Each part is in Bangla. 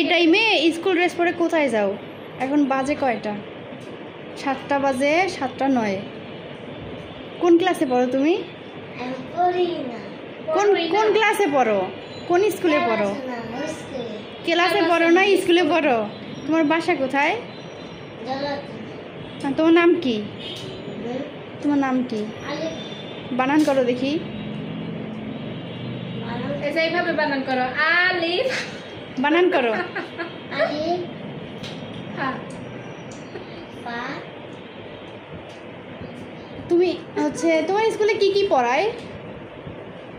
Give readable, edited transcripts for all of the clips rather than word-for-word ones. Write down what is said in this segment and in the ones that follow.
এই টাইমে স্কুল ড্রেস পরে কোথায় যাও? এখন বাজে কয়টা? 7টা বাজে, 7টা 9। কোন ক্লাসে পড়ো তুমি? কোন ক্লাসে পড়ো? কোন স্কুলে পড়ো? ক্লাসে পড়ো না স্কুলে পড়ো? তোমার বাসা কোথায়? তোমার নাম কি? তোমার নাম কি? বানান করো দেখি। এইভাবে বানান করো। আলিফ বানান করো। আলিফ পা। তুমি হচ্ছে তোমার স্কুলে কি কি পড়ায়?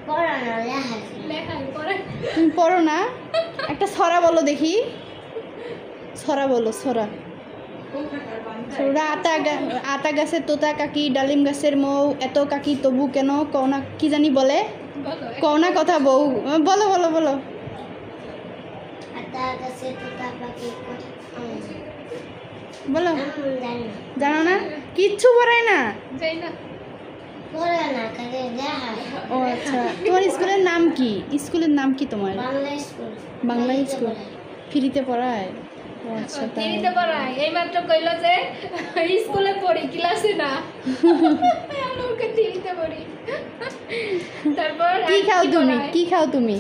পড়ানো লেখা পড়ে। তুমি পড়ো না? একটা ছড়া বলো দেখি। ছড়া বলো, ছড়া। আতা গাছের তোতা কাকি, ডালিম গাছের মৌ, এত কাকি তবু কেন, কওনা কি জানি বলে, কওনা কথা বউ। বলো বলো বলো। আতা গাছের তোতা পাখি বলো। জানো না? কিচ্ছু পড়ায় না? ও আচ্ছা। তোমার স্কুলের নাম কি? স্কুলের নাম কি তোমার? বাংলা স্কুল। ফ্রিতে পড়ায়? ও আচ্ছা। ফ্রিতে পড়ায়। এইমাত্র কইল যে স্কুলে পড়ি, ক্লাসে না। আমরা ফ্রিতে পড়ি। তারপর কি খাও তুমি? কি খাও তুমি?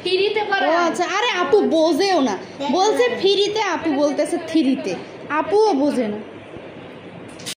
ফ্রিতে পড়ায়। ও আচ্ছা। আরে আপু বোঝেও না, বলছে ফ্রিতে, আপু বলতেছে থ্রিতে। আপুও বোঝে না।